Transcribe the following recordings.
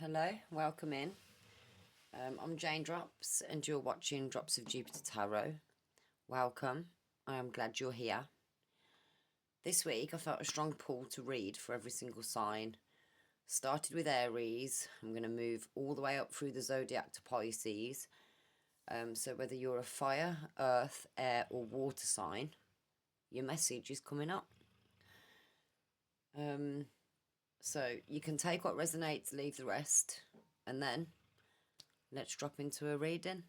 Hello, welcome in. I'm Jane Drops and you're watching Drops of Jupiter Tarot. Welcome, I am glad you're here. This week I felt a strong pull to read for every single sign. Started with Aries, I'm going to move all the way up through the zodiac to Pisces. So whether you're a fire, earth, air or water sign, your message is coming up. So you can take what resonates, leave the rest, and then let's drop into a reading.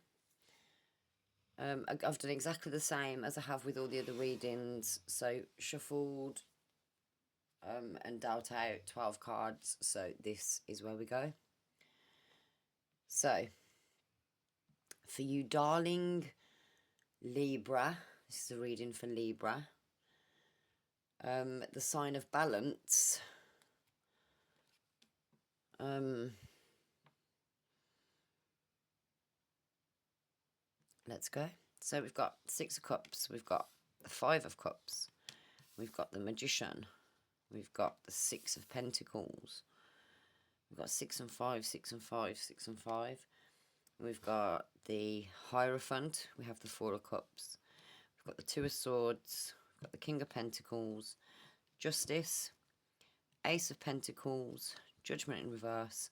I've done exactly the same as I have with all the other readings. So shuffled and dealt out 12 cards. So this is where we go. So for you darling Libra, this is a reading for Libra. The sign of balance. Let's go. So we've got 6 of Cups, we've got the 5 of Cups, we've got the Magician, we've got the 6 of Pentacles, we've got 6 and 5, 6 and 5, 6 and 5. We've got the Hierophant, we have the 4 of Cups, we've got the 2 of Swords, we've got the King of Pentacles, Justice, Ace of Pentacles, Judgment in reverse,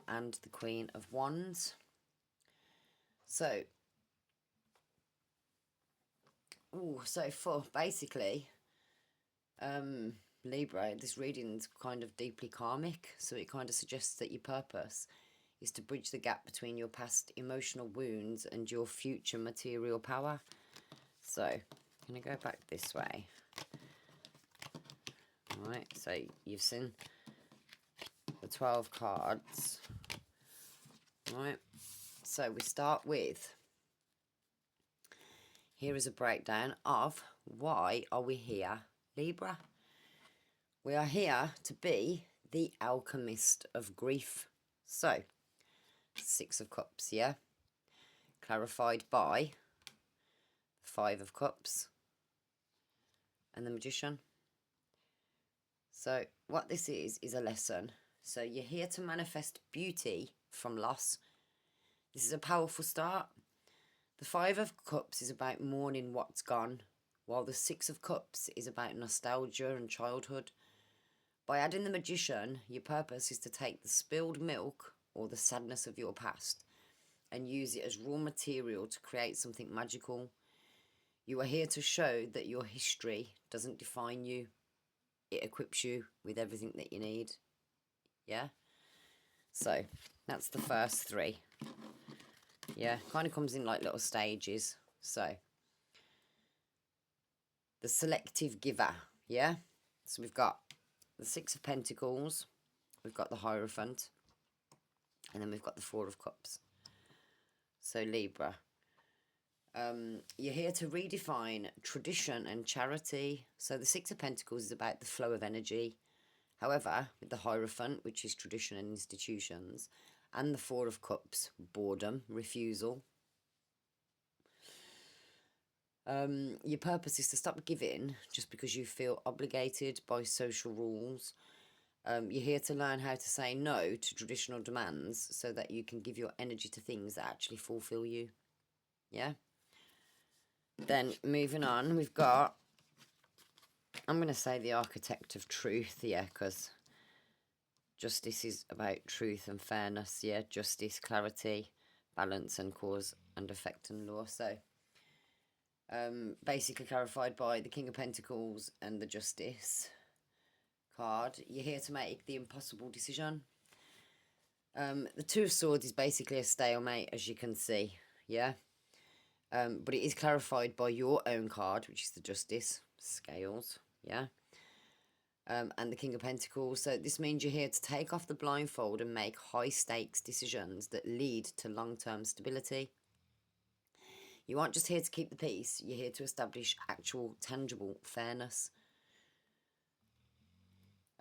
and the Queen of Wands. So for basically Libra, this reading's kind of deeply karmic, so it kind of suggests that your purpose is to bridge the gap between your past emotional wounds and your future material power. So I'm going to go back this way. Alright, so you've seen the 12 cards. Alright, so we start with, here is a breakdown of why are we here, Libra. We are here to be the alchemist of grief. So, 6 of Cups, yeah? Clarified by 5 of Cups and the Magician. So, what this is a lesson. So, you're here to manifest beauty from loss. This is a powerful start. The 5 of Cups is about mourning what's gone, while the 6 of Cups is about nostalgia and childhood. By adding the Magician, your purpose is to take the spilled milk or the sadness of your past and use it as raw material to create something magical. You are here to show that your history doesn't define you. It equips you with everything that you need. Yeah? So, that's the first 3. Yeah, kind of comes in like little stages. So, the selective giver, yeah? So we've got the 6 of Pentacles, we've got the Hierophant, and then we've got the 4 of Cups. So Libra, you're here to redefine tradition and charity. So the 6 of Pentacles is about the flow of energy. However, with the Hierophant, which is tradition and institutions, and the 4 of Cups, boredom, refusal. Your purpose is to stop giving just because you feel obligated by social rules. You're here to learn how to say no to traditional demands so that you can give your energy to things that actually fulfill you. Yeah? Then, moving on, we've got, I'm going to say the Architect of Truth, yeah, because Justice is about truth and fairness, yeah? Justice, clarity, balance and cause and effect and law. So, basically clarified by the King of Pentacles and the Justice card. You're here to make the impossible decision. The 2 of Swords is basically a stalemate, as you can see, yeah? But it is clarified by your own card, which is the Justice, Scales, yeah? And the King of Pentacles. So this means you're here to take off the blindfold and make high-stakes decisions that lead to long-term stability. You aren't just here to keep the peace, you're here to establish actual, tangible fairness.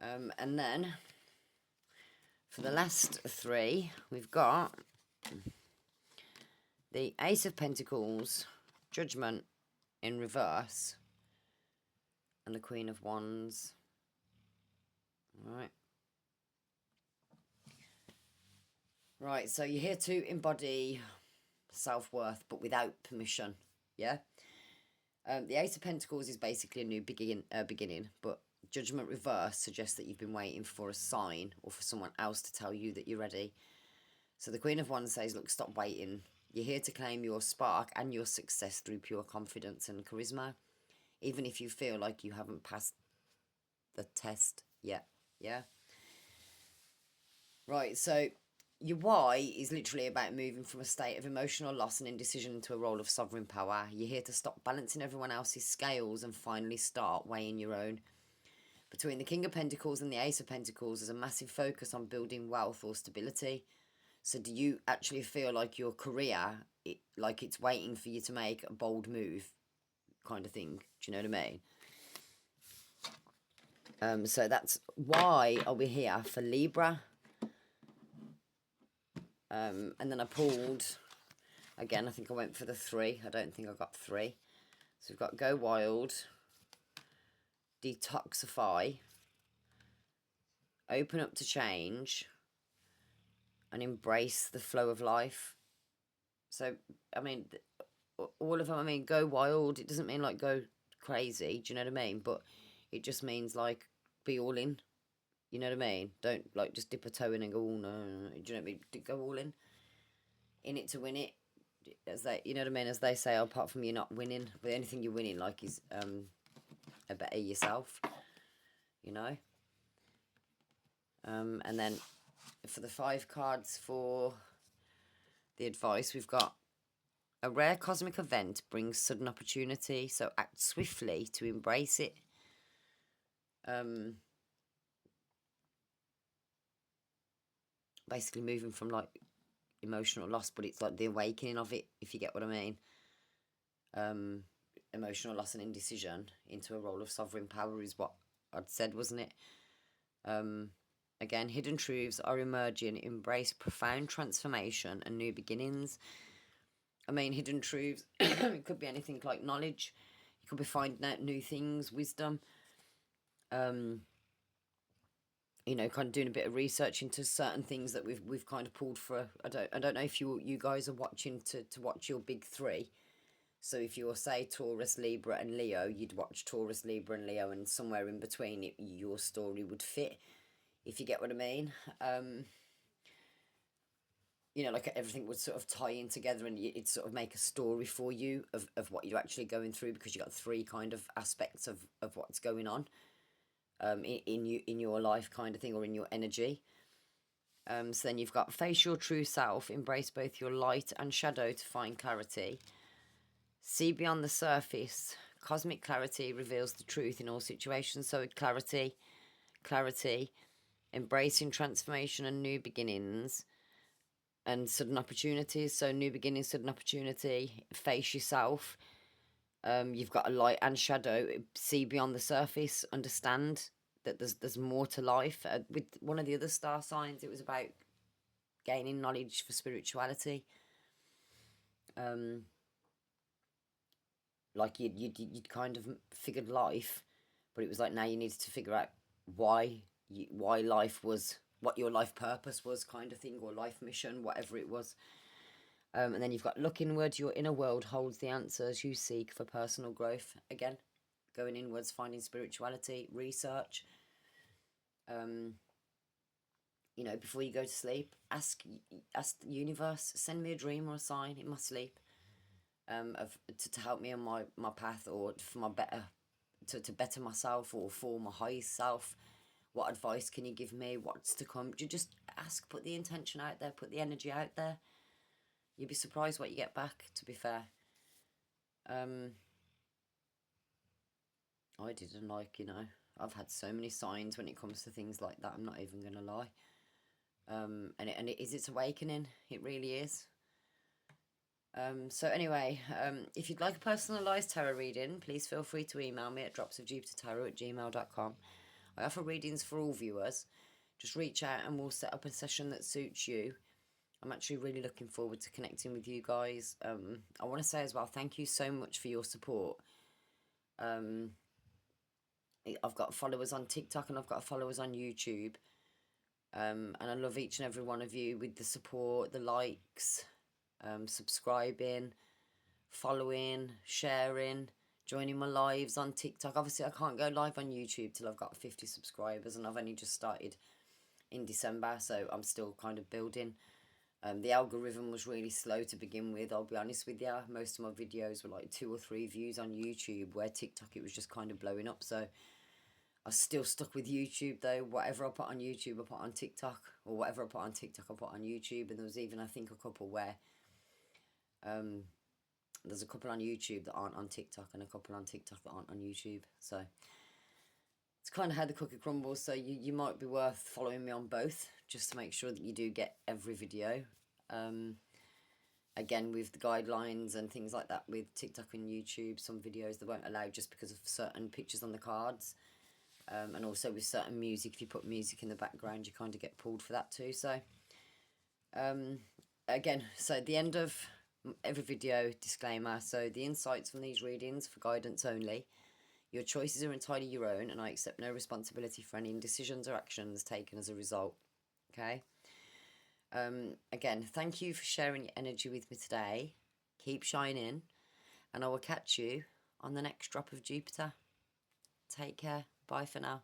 And then, for the last 3, we've got the Ace of Pentacles, Judgment in reverse, and the Queen of Wands. Alright. Right, so you're here to embody self-worth, but without permission, yeah? The Ace of Pentacles is basically a new beginning, but Judgment Reverse suggests that you've been waiting for a sign or for someone else to tell you that you're ready. So the Queen of Wands says, look, stop waiting. You're here to claim your spark and your success through pure confidence and charisma, even if you feel like you haven't passed the test yet, yeah? Right, so your why is literally about moving from a state of emotional loss and indecision to a role of sovereign power. You're here to stop balancing everyone else's scales and finally start weighing your own. Between the King of Pentacles and the Ace of Pentacles, there's a massive focus on building wealth or stability. So do you actually feel like your career, like it's waiting for you to make a bold move kind of thing? Do you know what I mean? So that's why are we here for Libra. And then I pulled, again, I think I went for the 3. I don't think I got 3. So we've got Go Wild, Detoxify, Open Up to Change, and Embrace the Flow of Life. So, I mean, all of them, I mean, go wild, it doesn't mean like go crazy, do you know what I mean? But it just means like be all in, you know what I mean? Don't like just dip a toe in and go, oh no, no. Do you know what I mean? Go all in it to win it. As they, you know what I mean? As they say, apart from you're not winning, but anything you're winning like is a better yourself, you know? And then for the 5 cards for the advice, we've got a rare cosmic event brings sudden opportunity, so act swiftly to embrace it. Basically moving from like emotional loss, but it's like the awakening of it, if you get what I mean. Emotional loss and indecision into a role of sovereign power is what I'd said, wasn't it? Again, hidden truths are emerging. Embrace profound transformation and new beginnings. I mean, hidden truths, it could be anything like knowledge. You could be finding out new things, wisdom. You know, kind of doing a bit of research into certain things that we've kind of pulled for. I don't know if you guys are watching to watch your big 3. So if you were, say, Taurus, Libra and Leo, you'd watch Taurus, Libra and Leo, and somewhere in between your story would fit, if you get what I mean. You know, like everything would sort of tie in together and it'd sort of make a story for you of what you're actually going through, because you got 3 kind of aspects of what's going on in your life kind of thing, or in your energy. So then you've got face your true self, embrace both your light and shadow to find clarity. See beyond the surface. Cosmic clarity reveals the truth in all situations. So clarity, embracing transformation and new beginnings and sudden opportunities. So new beginnings, sudden opportunity, face yourself. You've got a light and shadow. See beyond the surface. Understand that there's more to life. With one of the other star signs, it was about gaining knowledge for spirituality. Like you'd kind of figured life, but it was like now you needed to figure out why life was, what your life purpose was, kind of thing, or life mission, whatever it was. And then you've got look inward. Your inner world holds the answers you seek for personal growth. Again, going inwards, finding spirituality, research. You know, before you go to sleep, ask the universe, send me a dream or a sign in my sleep, to help me on my path, or for my to better myself, or for my highest self. What advice can you give me? What's to come? You just ask, put the intention out there, put the energy out there. You'd be surprised what you get back, to be fair. I didn't, like, you know, I've had so many signs when it comes to things like that, I'm not even going to lie. And it's awakening, it really is. So anyway, if you'd like a personalised tarot reading, please feel free to email me at dropsofjupitertarot@gmail.com. I offer readings for all viewers. Just reach out and we'll set up a session that suits you. I'm actually really looking forward to connecting with you guys. I want to say as well, thank you so much for your support. I've got followers on TikTok and I've got followers on YouTube. And I love each and every one of you with the support, the likes, subscribing, following, sharing, joining my lives on TikTok. Obviously, I can't go live on YouTube till I've got 50 subscribers, and I've only just started in December, so I'm still kind of building. The algorithm was really slow to begin with, I'll be honest with you. Most of my videos were like 2 or 3 views on YouTube, where TikTok, it was just kind of blowing up. So I still stuck with YouTube though. Whatever I put on YouTube, I put on TikTok, or whatever I put on TikTok, I put on YouTube. And there was even, I think, a couple where there's a couple on YouTube that aren't on TikTok, and a couple on TikTok that aren't on YouTube. So it's kind of how the cookie crumbles. So you might be worth following me on both, just to make sure that you do get every video. Again, with the guidelines and things like that with TikTok and YouTube, some videos they won't allow just because of certain pictures on the cards. And also with certain music, if you put music in the background, you kind of get pulled for that too. So again, so at the end of every video, disclaimer: so the insights from these readings for guidance only. Your choices are entirely your own, and I accept no responsibility for any indecisions or actions taken as a result. Okay? Again, thank you for sharing your energy with me today. Keep shining, and I will catch you on the next drop of Jupiter. Take care. Bye for now.